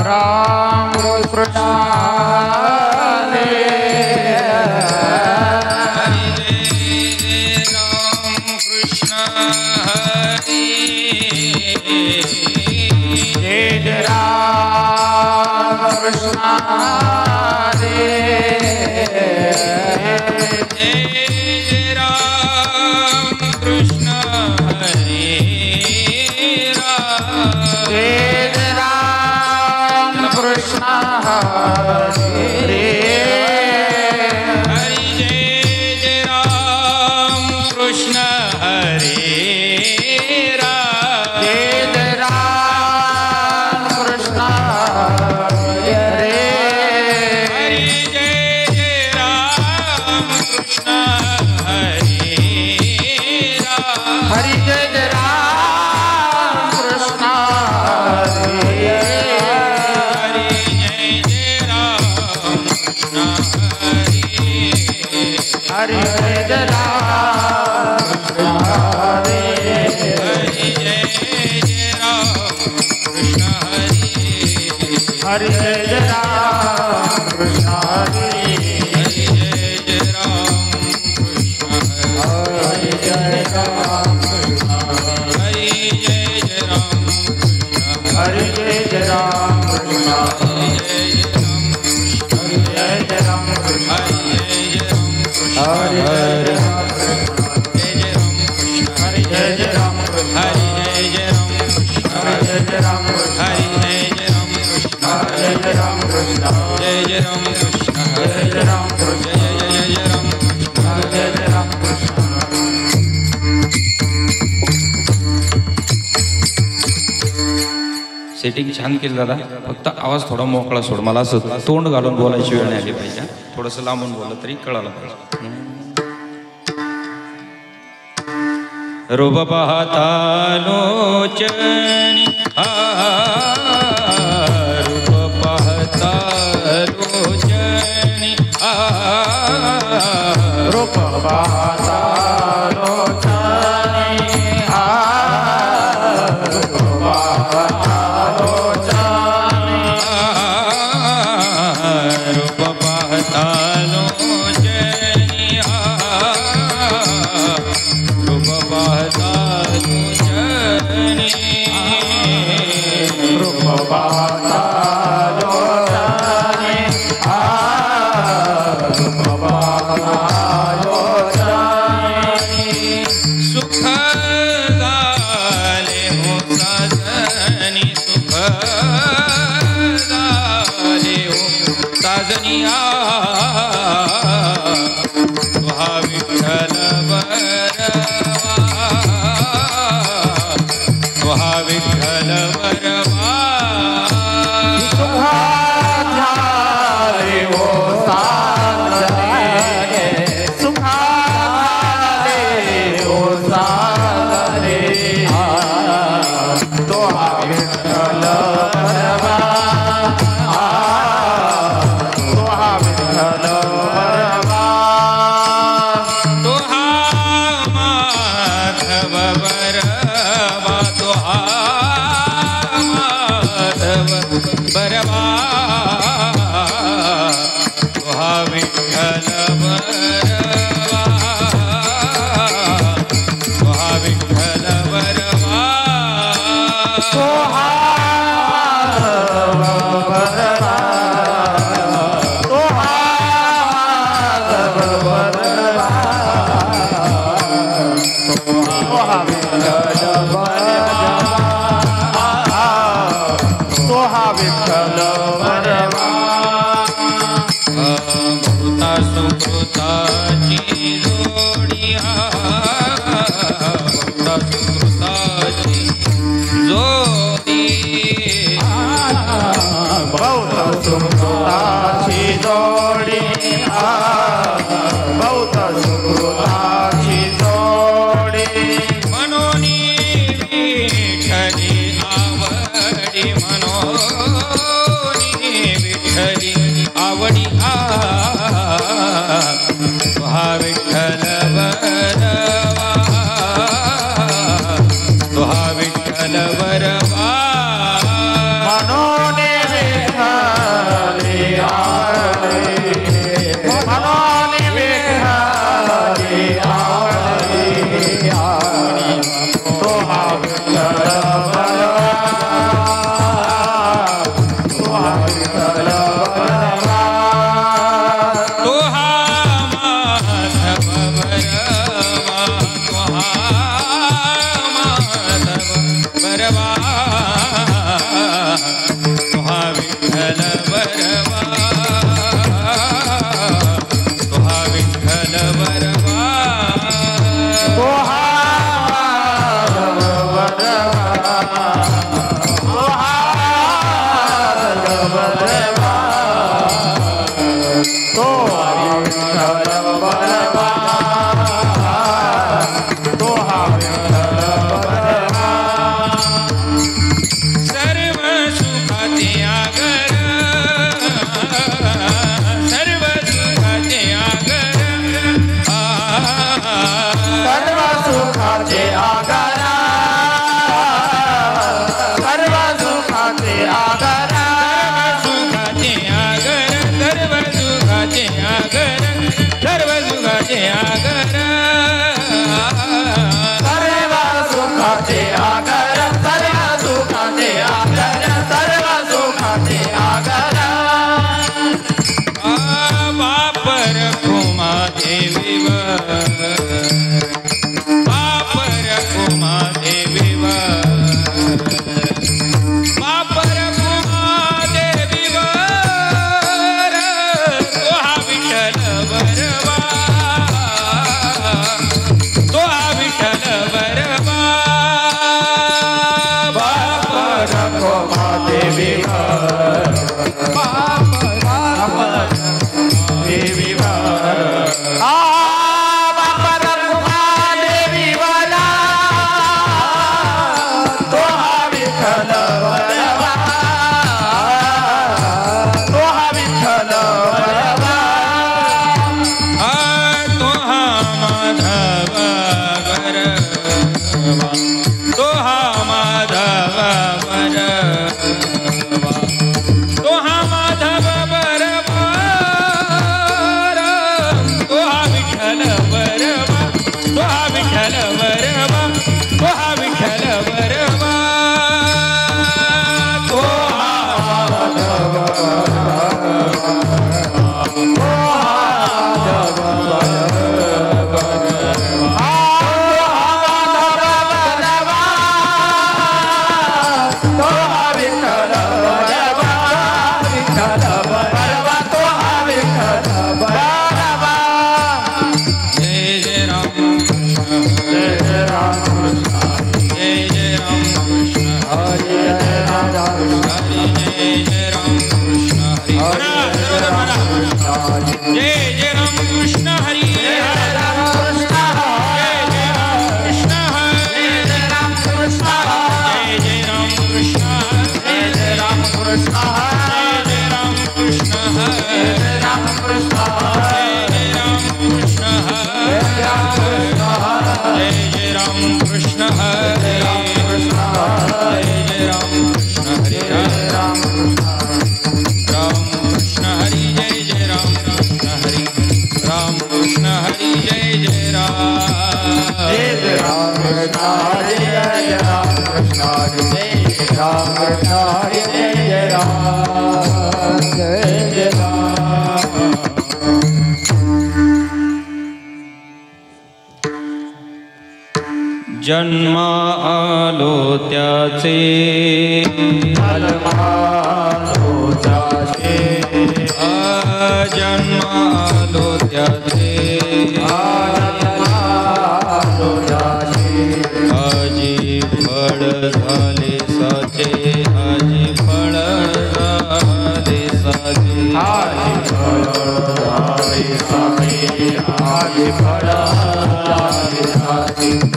राम कृष्ण हरि जय राम कृष्ण हरि जय राम कृष्ण हरि जय राम कृष्ण हरि जय राम कृष्ण हरि जय राम कृष्ण हरि जय राम कृष्ण हरि जय राम कृष्ण हरि जय राम कृष्ण हरि जय राम कृष्ण जय जय राम कृष्ण जय जय राम कृष्ण जय जय राम कृष्ण जय जय राम कृष्ण सेटिंग छान केलं दादा, फक्त आवाज थोडा मोकळा सोड. मला असं तोंड घालून बोलायची वेळ नाही आली पाहिजे. थोडंसं लांबून बोललं तरी कळालं पाहिजे. रूप पाहता लोचनी रूप पाहता लोचनी रूप पाहता लोचनी रूप पाहता लोचनी रूप पाहता लोचनी रूप पाहता लोचनी रूप पाहता लोचनी रूप पाहता लोचनी सुख झाले हो साजनी, सुख झाले हो साजनी तुहा विठ्ठल बरवा, तुहा विठ्ठल बरवा. सुखाले हो साजने सुखाले हो साजने तो विठ्ठल बरवा तो विठ्ठल बरवा तुहा माधव बरवा, तुहा माधव बरवा, तुहा विठ्ठल बरवा, तुहा विठ्ठल बरवा. बहुता सुकृताची जोडी बहुता सुकृताची जोडी बहुत सुकृताची जोडी बहुत सुकृताची जोडी मनो सुखाचे आगर सर्व सुखाचे आगर सर्व सुखाचे आगर बापर कुमा देवीवर बापर कुमा देवीवर बापर कुमा देवीवर तो हा विठ्ठल बरवा तो हा विठ्ठल बरवा बापर कुमा देवीवर जन्म आलो त्याचे जन्म आलो त्याचे आजी फळ झाले साचे आजी फळ झाले साचे आजी फळ झाले साचे आजी फळ झाले साचे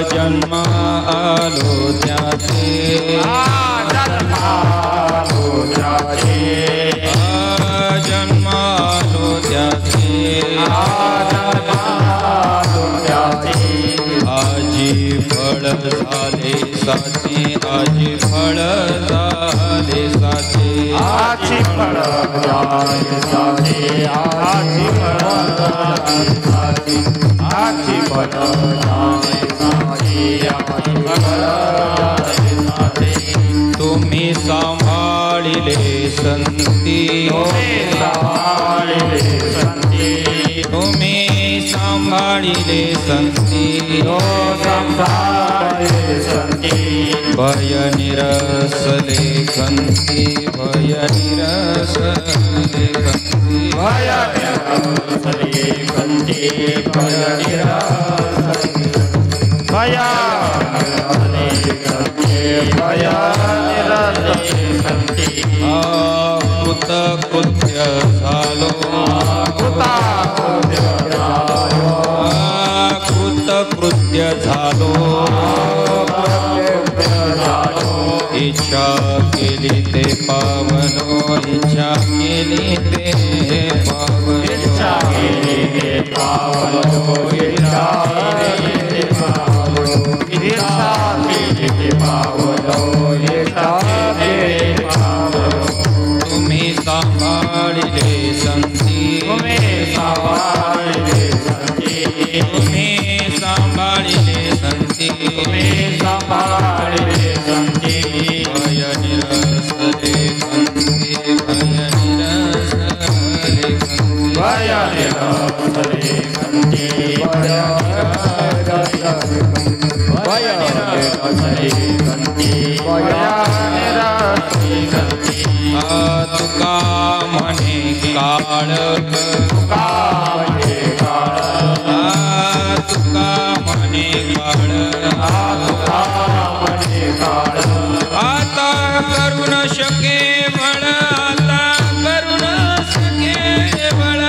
जन्म आलो त्याचे जन्म आलो त्याचे जन्म आलो त्याचे आजी फळ झाले साचे आजी फळ झाले साचे आजी फळ झाले साचे आजी फळ झाले साचे आजी फळ झाले तुम्ही सांभाळिले संती तुम्ही सांभाळिले संती भय निरसले खंती भय निरसले खंती भय निरसले खंती भय निरसले भया कृतकृत्य झालो कृतकृत्य झालो इच्छा केली ते पावनो इच्छा केली ते पावनो इच्छा केली ते पावनो इच्छा केली ते पावनो इच्छा केली ते पावनो इच्छा केली ते पावनो तुम्ही सांभाळिले संती तुका म्हणे काळ तुका म्हणे काळ आता करू न शके बळ आता करू न शके बळ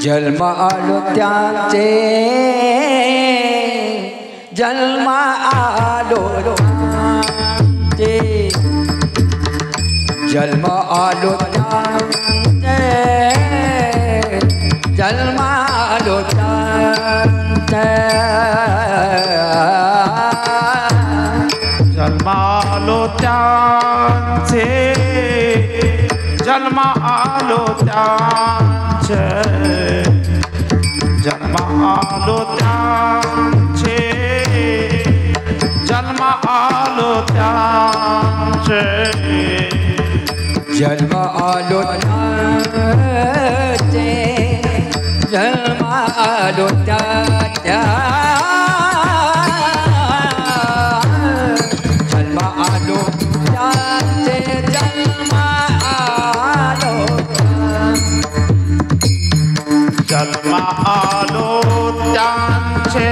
जन्म आलो त्याचे जन्म आलो त्याचे जन्म आलो त्याचे जन्म आलो त्याचे जन्म आलो त्याचे जन्म आलो त्याचे जन्म आलो त्याचे जन्म आलो त्याचे जन्म आलो त्याचे जन्म आलो त्याच्या जन्म आलो त्याचे जन्म आलो जन्म आलो त्यांचे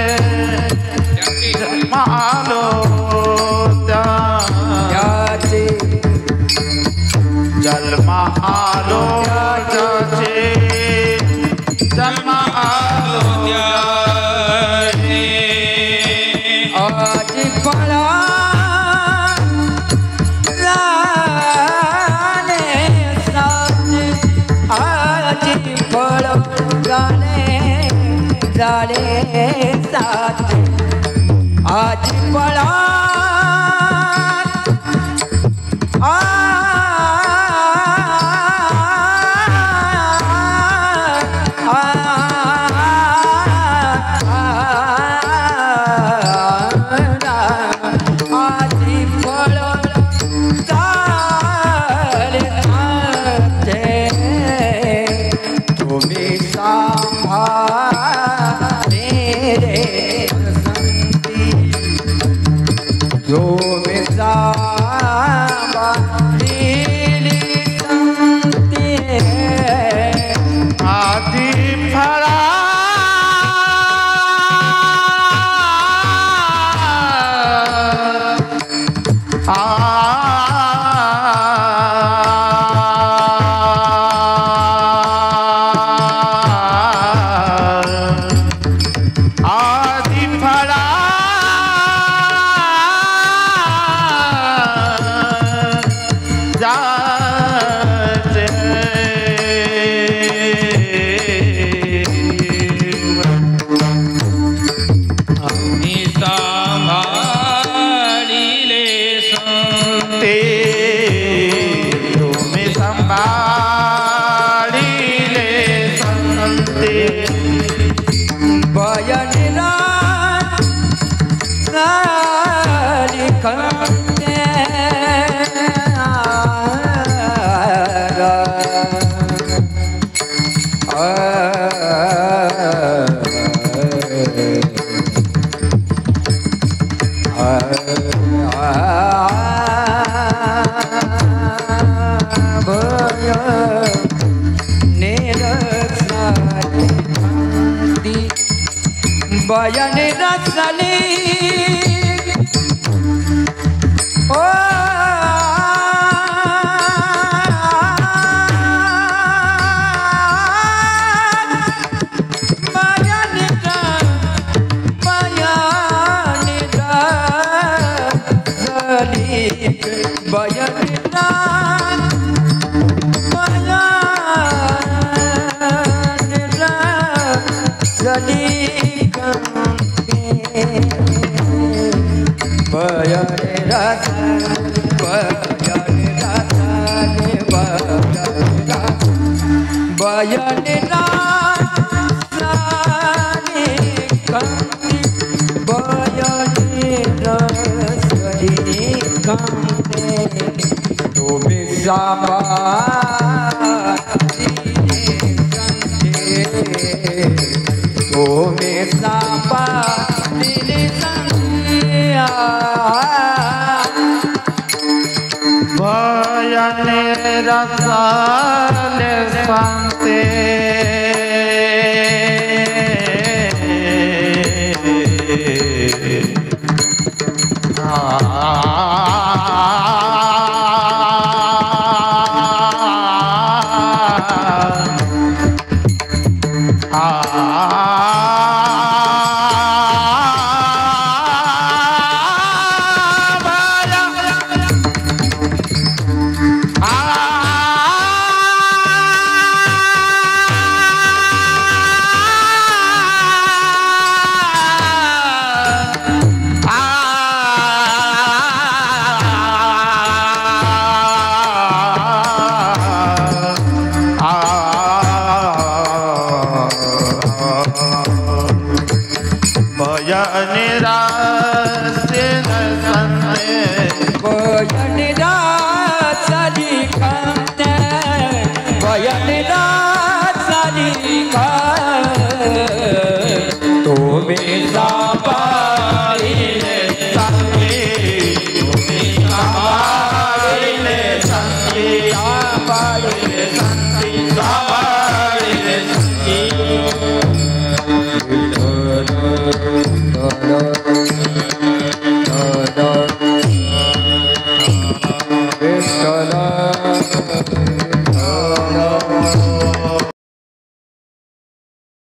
जन्म आलो त्याचे जन्म आलो त्याचे जन्म आलो आज पळा लाने साचे आज फळ गाणे झाले साचे आज पळा आधी फळा बयन रसली ओ भजन